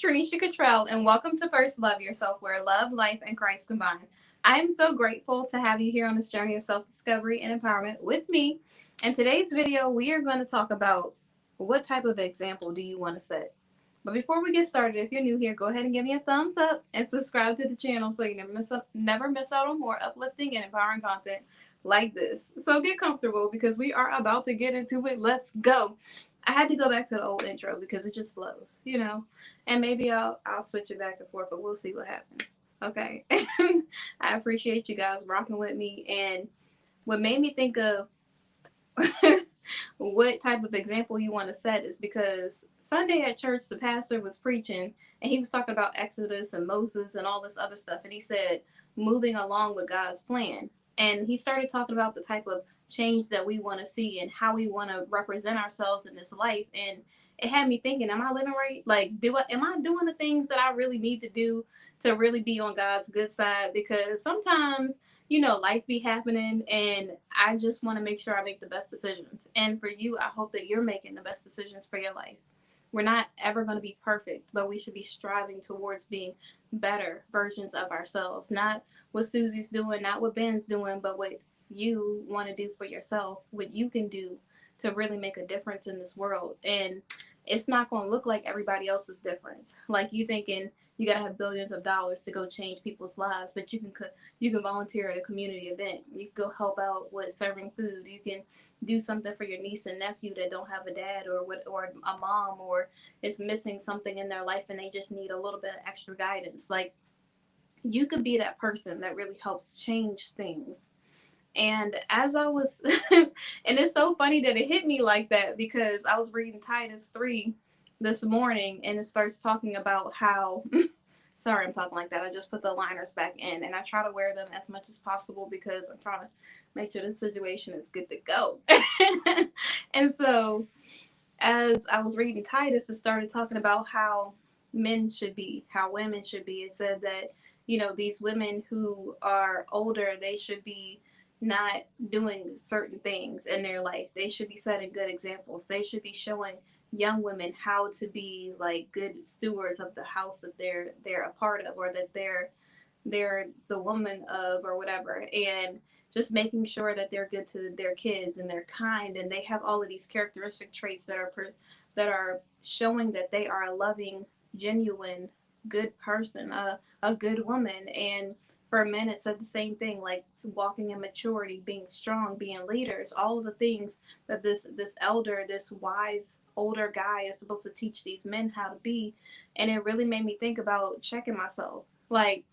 Trinisha Cottrell, and welcome to First Love Yourself, where love, life, and Christ combine. I am so grateful to have you here on this journey of self-discovery and empowerment with me. In today's video, we are going to talk about what type of example do you want to set. But before we get started, if you're new here, go ahead and give me a thumbs up and subscribe to the channel so you never miss out on more uplifting and empowering content like this. So get comfortable because we are about to get into it. Let's go. I had to go back to the old intro because it just flows, and maybe I'll switch it back and forth, but we'll see what happens. Okay. I appreciate you guys rocking with me, and what made me think of what type of example you want to set is because Sunday at church, the pastor was preaching and he was talking about Exodus and Moses and all this other stuff. And he said, moving along with God's plan. And he started talking about the type of change that we want to see and how we want to represent ourselves in this life. And it had me thinking, am I living right? Like, am I doing the things that I really need to do to really be on God's good side? Because sometimes life be happening, and I just want to make sure I make the best decisions. And for you, I hope that you're making the best decisions for your life. We're not ever going to be perfect, but we should be striving towards being better versions of ourselves. Not what Susie's doing, not what Ben's doing, but what you want to do for yourself, what you can do to really make a difference in this world. And it's not going to look like everybody else's difference. Like you thinking you got to have billions of dollars to go change people's lives, but you can volunteer at a community event. You can go help out with serving food. You can do something for your niece and nephew that don't have a dad or a mom, or is missing something in their life and they just need a little bit of extra guidance. Like, you could be that person that really helps change things. And as I was, and it's so funny that it hit me like that because I was reading Titus 3 this morning, and it starts talking about how, sorry, I'm talking like that. I just put the liners back in, and I try to wear them as much as possible because I'm trying to make sure the situation is good to go. And so, as I was reading Titus, it started talking about how men should be, how women should be. It said that, these women who are older, they should be not doing certain things in their life. They should be setting good examples. They should be showing young women how to be like good stewards of the house that they're a part of, or that they're the woman of, or whatever. And just making sure that they're good to their kids and they're kind and they have all of these characteristic traits that are showing that they are a loving, genuine, good person, a good woman. And for men, it said the same thing, like walking in maturity, being strong, being leaders, all of the things that this elder, this wise older guy is supposed to teach these men how to be. And it really made me think about checking myself. Like,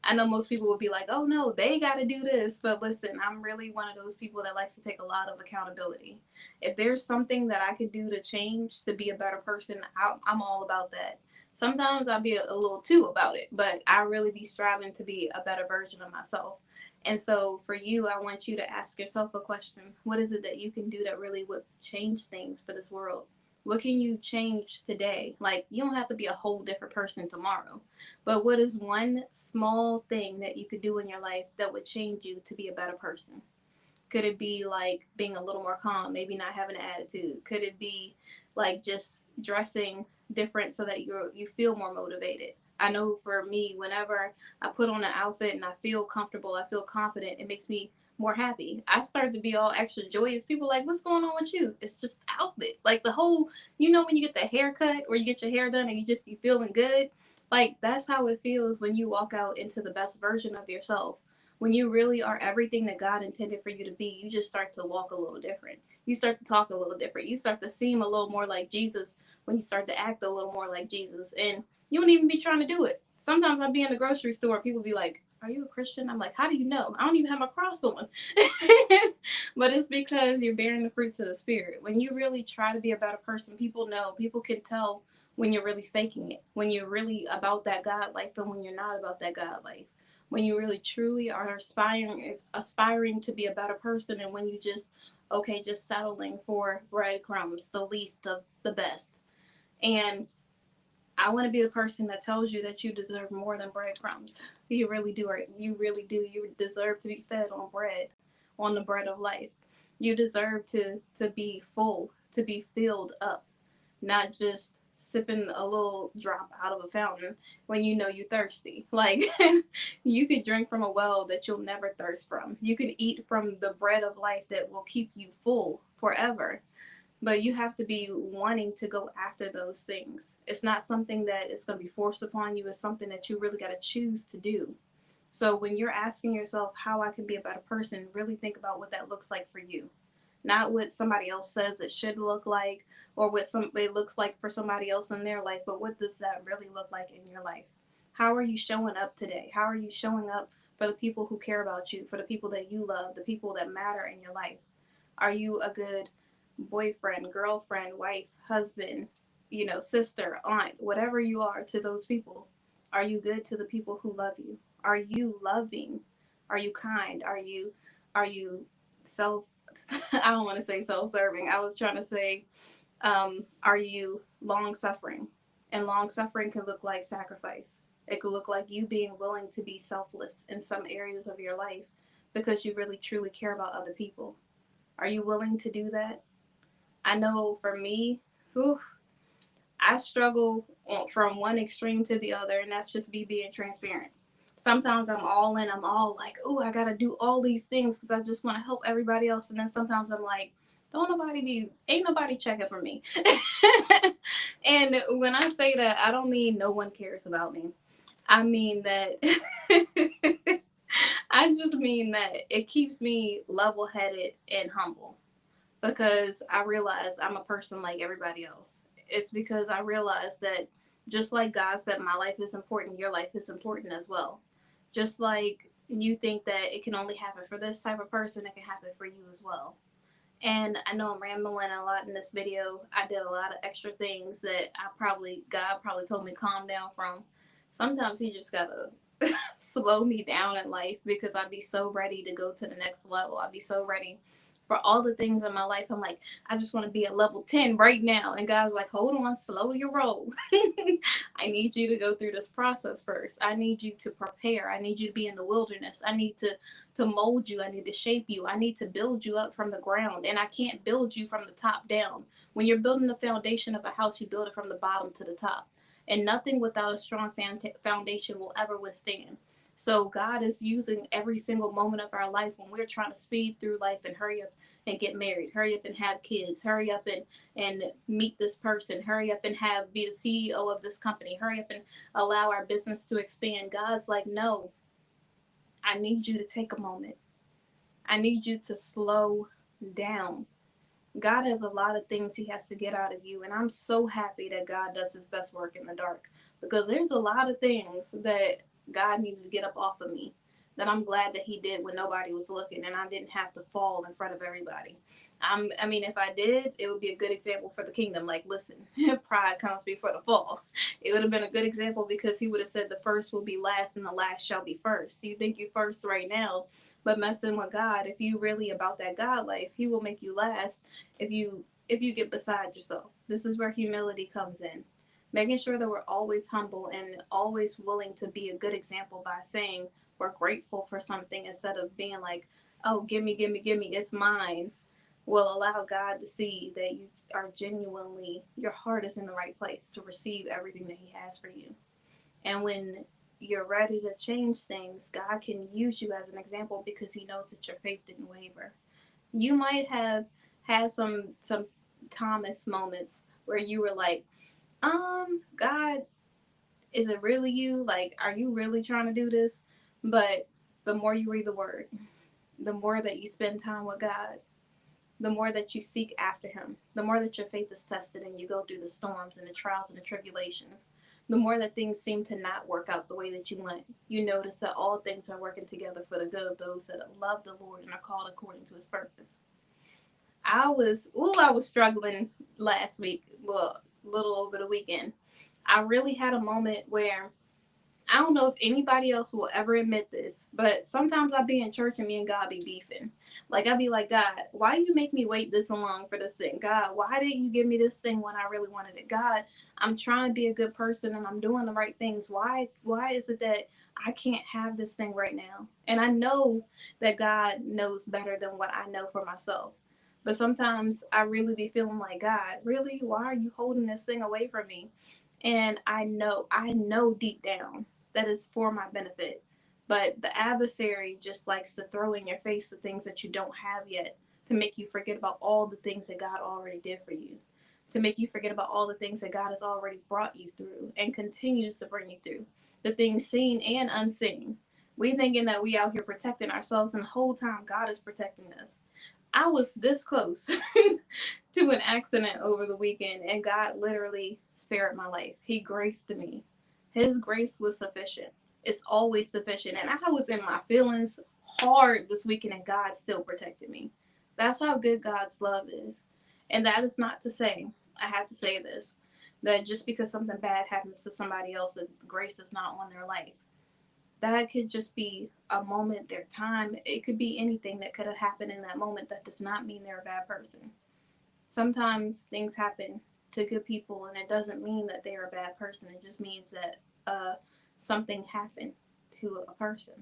I know most people would be like, oh no, they got to do this. But listen, I'm really one of those people that likes to take a lot of accountability. If there's something that I could do to change, to be a better person, I'm all about that. Sometimes I'll be a little too about it, but I really be striving to be a better version of myself. And so for you, I want you to ask yourself a question. What is it that you can do that really would change things for this world? What can you change today? Like, you don't have to be a whole different person tomorrow, but what is one small thing that you could do in your life that would change you to be a better person? Could it be like being a little more calm, maybe not having an attitude? Could it be like just dressing different so that you feel more motivated? I know for me, whenever I put on an outfit and I feel comfortable, I feel confident, it makes me more happy. I start to be all extra joyous. People like, what's going on with you? It's just the outfit. Like the whole, when you get the haircut or you get your hair done and you just be feeling good. Like, that's how it feels when you walk out into the best version of yourself. When you really are everything that God intended for you to be, you just start to walk a little different. You start to talk a little different. You start to seem a little more like Jesus when you start to act a little more like Jesus. And you won't even be trying to do it. Sometimes I'll be in the grocery store and people be like, are you a Christian? I'm like, how do you know? I don't even have my cross on. But it's because you're bearing the fruits of the Spirit. When you really try to be a better person, people know, people can tell when you're really faking it, when you're really about that God life and when you're not about that God life, when you really truly are aspiring to be a better person, and when you just settling for breadcrumbs, the least of the best. And I want to be the person that tells you that you deserve more than breadcrumbs. You really do. You really do. You deserve to be fed on bread, on the bread of life. You deserve to be full, to be filled up, not just sipping a little drop out of a fountain when you know you're thirsty. Like, you could drink from a well that you'll never thirst from. You could eat from the bread of life that will keep you full forever. But you have to be wanting to go after those things. It's not something that is going to be forced upon you. It's something that you really got to choose to do. So when you're asking yourself how I can be a better person, really think about what that looks like for you. Not what somebody else says it should look like, or what it looks like for somebody else in their life, but what does that really look like in your life? How are you showing up today? How are you showing up for the people who care about you, for the people that you love, the people that matter in your life? Are you a good boyfriend, girlfriend, wife, husband, sister, aunt, whatever you are to those people? Are you good to the people who love you? Are you loving? Are you kind? Are you self I don't want to say self-serving. I was trying to say, are you long suffering? And long suffering can look like sacrifice. It could look like you being willing to be selfless in some areas of your life because you really truly care about other people. Are you willing to do that? I know for me, whew, I struggle from one extreme to the other, and that's just me being transparent. Sometimes I'm all in, I'm all like, oh, I gotta do all these things because I just want to help everybody else. And then sometimes I'm like, ain't nobody checking for me. And when I say that, I don't mean no one cares about me. I mean that, I just mean that it keeps me level headed and humble because I realize I'm a person like everybody else. It's because I realize that just like God said, my life is important, your life is important as well. Just like you think that it can only happen for this type of person, it can happen for you as well. And I know I'm rambling a lot in this video. I did a lot of extra things that God probably told me calm down from. Sometimes He just gotta slow me down in life because I'd be so ready to go to the next level. I'd be so ready for all the things in my life. I'm like, I just want to be at level 10 right now. And God's like, hold on, slow your roll. I need you to go through this process first. I need you to prepare. I need you to be in the wilderness. I need to mold you. I need to shape you. I need to build you up from the ground. And I can't build you from the top down. When you're building the foundation of a house, you build it from the bottom to the top. And nothing without a strong foundation will ever withstand. So God is using every single moment of our life when we're trying to speed through life and hurry up and get married, hurry up and have kids, hurry up and meet this person, hurry up and be the CEO of this company, hurry up and allow our business to expand. God's like, no, I need you to take a moment. I need you to slow down. God has a lot of things He has to get out of you. And I'm so happy that God does His best work in the dark because there's a lot of things that God needed to get up off of me that I'm glad that He did when nobody was looking and I didn't have to fall in front of everybody. I mean, if I did, it would be a good example for the kingdom. Like, listen, pride comes before the fall. It would have been a good example because He would have said the first will be last and the last shall be first. You think you're first right now, but messing with God, if you really about that God life, He will make you last if you get beside yourself. This is where humility comes in. Making sure that we're always humble and always willing to be a good example by saying we're grateful for something instead of being like, oh, gimme, gimme, gimme, it's mine, will allow God to see that you are genuinely, your heart is in the right place to receive everything that He has for you. And when you're ready to change things, God can use you as an example because He knows that your faith didn't waver. You might have had some Thomas moments where you were like, God, is it really you? Like, are you really trying to do this? But the more you read the word, the more that you spend time with God, the more that you seek after Him, the more that your faith is tested and you go through the storms and the trials and the tribulations, the more that things seem to not work out the way that you want. You notice that all things are working together for the good of those that love the Lord and are called according to His purpose. I was struggling last week, well, little over the weekend. I really had a moment where I don't know if anybody else will ever admit this, but sometimes I'll be in church and me and God be beefing. Like, I'll be like, God, why you make me wait this long for this thing? God, why didn't you give me this thing when I really wanted it? God, I'm trying to be a good person and I'm doing the right things. Why is it that I can't have this thing right now? And I know that God knows better than what I know for myself. But sometimes I really be feeling like, God, really? Why are you holding this thing away from me? And I know deep down that it's for my benefit. But the adversary just likes to throw in your face the things that you don't have yet, to make you forget about all the things that God already did for you, to make you forget about all the things that God has already brought you through and continues to bring you through, the things seen and unseen. We thinking that we out here protecting ourselves, and the whole time God is protecting us. I was this close to an accident over the weekend, and God literally spared my life. He graced me. His grace was sufficient. It's always sufficient. And I was in my feelings hard this weekend, and God still protected me. That's how good God's love is. And that is not to say, I have to say this, that just because something bad happens to somebody else, that grace is not on their life. That could just be a moment, their time. It could be anything that could have happened in that moment. That does not mean they're a bad person. Sometimes things happen to good people, and it doesn't mean that they're a bad person. It just means that something happened to a person.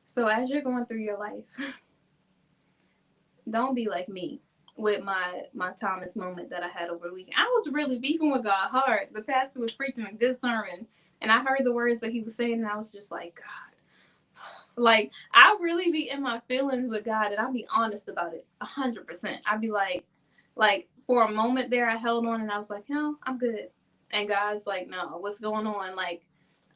So as you're going through your life, don't be like me with my Thomas moment that I had over the weekend. I was really beefing with God hard. The pastor was preaching a good sermon, and I heard the words that he was saying, and I was just like, God, like I really be in my feelings with God, and I'll be honest about it, 100%. I'd be like for a moment there, I held on, and I was like, no, I'm good. And God's like, no, what's going on? Like,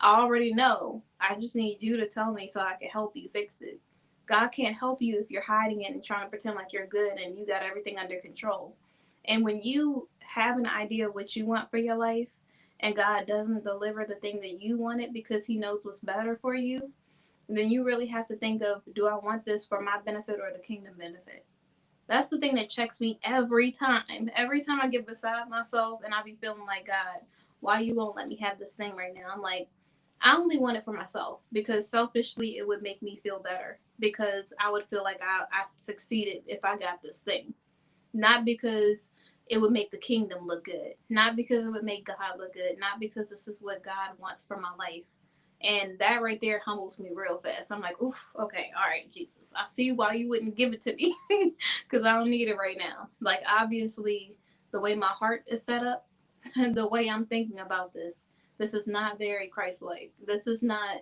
I already know. I just need you to tell me so I can help you fix it. God can't help you if you're hiding it and trying to pretend like you're good and you got everything under control. And when you have an idea of what you want for your life, and God doesn't deliver the thing that you wanted because he knows what's better for you, then you really have to think of, do I want this for my benefit or the kingdom benefit? That's the thing that checks me every time. Every time I get beside myself and I be feeling like, God, why you won't let me have this thing right now? I'm like, I only want it for myself because selfishly it would make me feel better, because I would feel like I succeeded if I got this thing. Not because it would make the kingdom look good. Not because it would make God look good. Not because this is what God wants for my life. And that right there humbles me real fast. I'm like, oof, okay, all right, Jesus. I see why you wouldn't give it to me because I don't need it right now. Like, obviously, the way my heart is set up and the way I'm thinking about this is not very Christ like. This is not,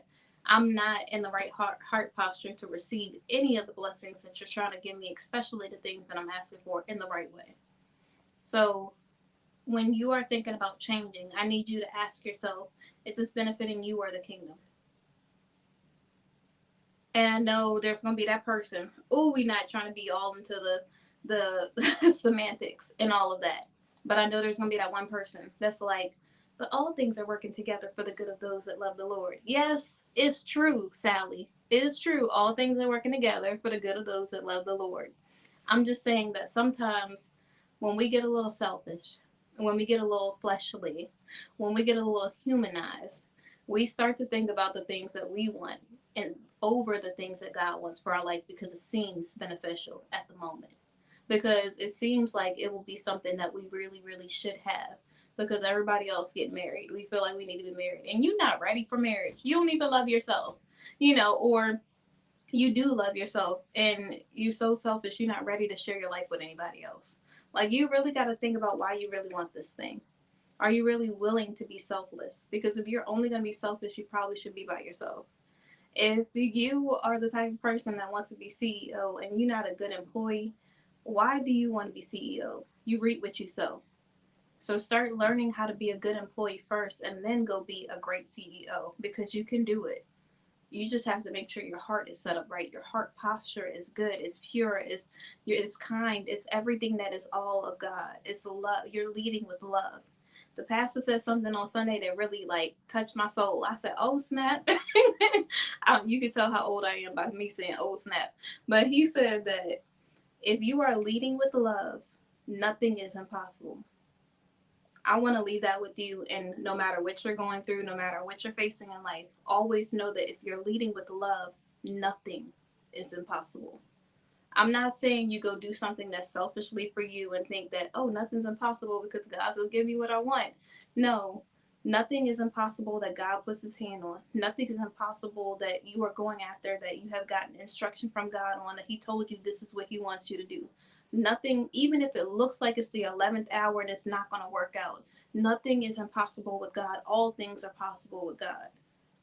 I'm not in the right heart posture to receive any of the blessings that you're trying to give me, especially the things that I'm asking for in the right way. So, when you are thinking about changing, I need you to ask yourself, is this benefiting you or the kingdom? And I know there's gonna be that person. Oh, we not trying to be all into the semantics and all of that. But I know there's gonna be that one person that's like, but all things are working together for the good of those that love the Lord. Yes, it's true, Sally. It is true. All things are working together for the good of those that love the Lord. I'm just saying that sometimes when we get a little selfish, when we get a little fleshly, when we get a little humanized, we start to think about the things that we want and over the things that God wants for our life because it seems beneficial at the moment. Because it seems like it will be something that we really, really should have. Because everybody else get married. We feel like we need to be married. And you're not ready for marriage. You don't even love yourself. Or you do love yourself and you so selfish you're not ready to share your life with anybody else. Like, you really got to think about why you really want this thing. Are you really willing to be selfless? Because if you're only going to be selfish, you probably should be by yourself. If you are the type of person that wants to be CEO and you're not a good employee, why do you want to be CEO? You reap what you sow. So start learning how to be a good employee first and then go be a great CEO, because you can do it. You just have to make sure your heart is set up right. Your heart posture is good, it's pure, it's kind, it's everything that is all of God. It's love. You're leading with love. The pastor said something on Sunday that really like touched my soul. I said, "Oh snap!" You can tell how old I am by me saying "oh snap." But he said that if you are leading with love, nothing is impossible. I want to leave that with you. And no matter what you're going through, no matter what you're facing in life, always know that if you're leading with love, nothing is impossible. I'm not saying you go do something that's selfishly for you and think that, oh, nothing's impossible because God's will give me what I want. No, Nothing is impossible that God puts his hand on. Nothing is impossible that you are going after, that you have gotten instruction from God on, that he told you this is what he wants you to do. Nothing, even if it looks like it's the 11th hour and it's not going to work out, nothing is impossible with God. All things are possible with God.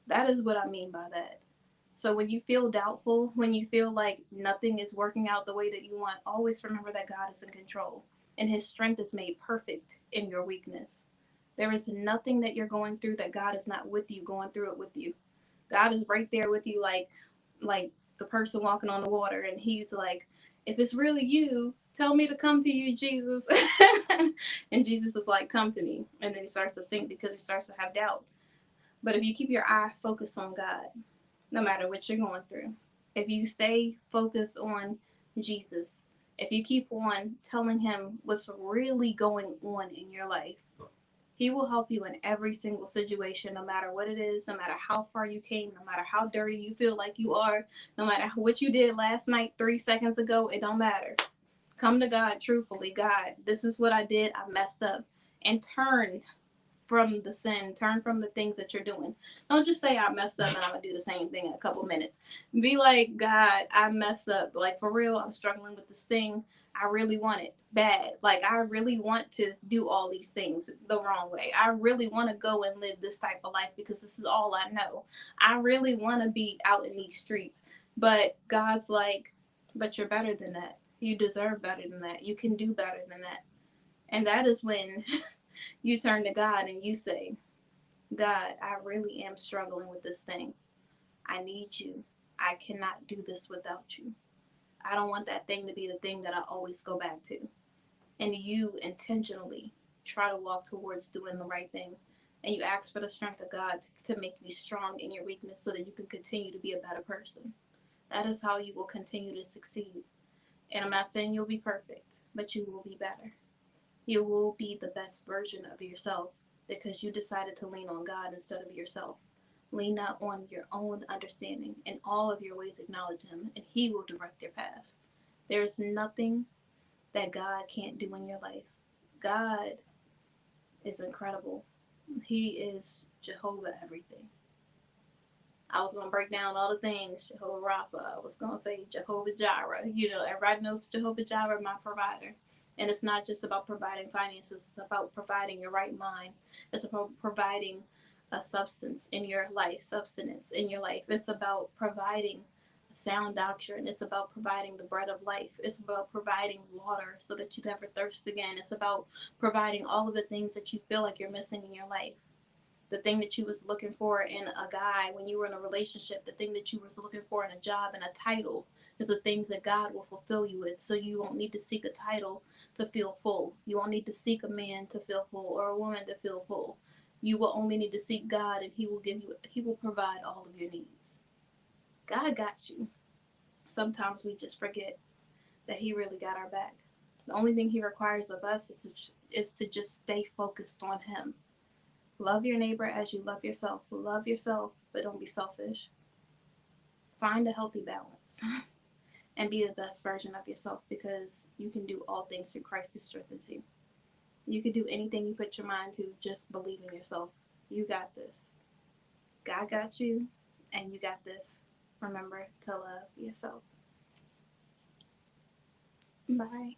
That is what I mean by that. So when you feel doubtful, when you feel like nothing is working out the way that you want, always remember that God is in control and his strength is made perfect in your weakness. There is nothing that you're going through that God is not with you, going through it with you. God is right there with you, like the person walking on the water, and he's like, if it's really you, tell me to come to you, Jesus. And Jesus is like, come to me. And then he starts to sink because he starts to have doubt. But if you keep your eye focused on God, no matter what you're going through, if you stay focused on Jesus, if you keep on telling him what's really going on in your life, he will help you in every single situation, no matter what it is, no matter how far you came, no matter how dirty you feel like you are, no matter what you did last night, 3 seconds ago, it don't matter. Come to God truthfully. God, this is what I did. I messed up. And turn from the sin, turn from the things that you're doing. Don't just say I messed up and I'm gonna do the same thing in a couple minutes. Be like, God, I messed up. Like, for real, I'm struggling with this thing. I really want it bad. Like, I really want to do all these things the wrong way. I really want to go and live this type of life because this is all I know. I really want to be out in these streets. But God's like, but you're better than that. You deserve better than that. You can do better than that. And that is when you turn to God and you say, God, I really am struggling with this thing. I need you. I cannot do this without you. I don't want that thing to be the thing that I always go back to. And you intentionally try to walk towards doing the right thing. And you ask for the strength of God to make you strong in your weakness so that you can continue to be a better person. That is how you will continue to succeed. And I'm not saying you'll be perfect, but you will be better. You will be the best version of yourself because you decided to lean on God instead of yourself. Lean not on your own understanding. In all of your ways, acknowledge him, and he will direct your paths. There's nothing that God can't do in your life. God is incredible. He is Jehovah everything. I was going to break down all the things, Jehovah Rapha. I was going to say Jehovah Jireh. You know, everybody knows Jehovah Jireh, my provider. And it's not just about providing finances. It's about providing your right mind. It's about providing a substance in your life, sustenance in your life. It's about providing sound doctrine. It's about providing the bread of life. It's about providing water so that you never thirst again. It's about providing all of the things that you feel like you're missing in your life. The thing that you was looking for in a guy when you were in a relationship, the thing that you was looking for in a job and a title is the things that God will fulfill you with. So you won't need to seek a title to feel full. You won't need to seek a man to feel full or a woman to feel full. You will only need to seek God and he will provide all of your needs. God got you. Sometimes we just forget that he really got our back. The only thing he requires of us is to just stay focused on him. Love your neighbor as you love yourself. Love yourself, but don't be selfish. Find a healthy balance and be the best version of yourself because you can do all things through Christ who strengthens you. You can do anything you put your mind to. Just believe in yourself. You got this. God got you, and you got this. Remember to love yourself. Bye.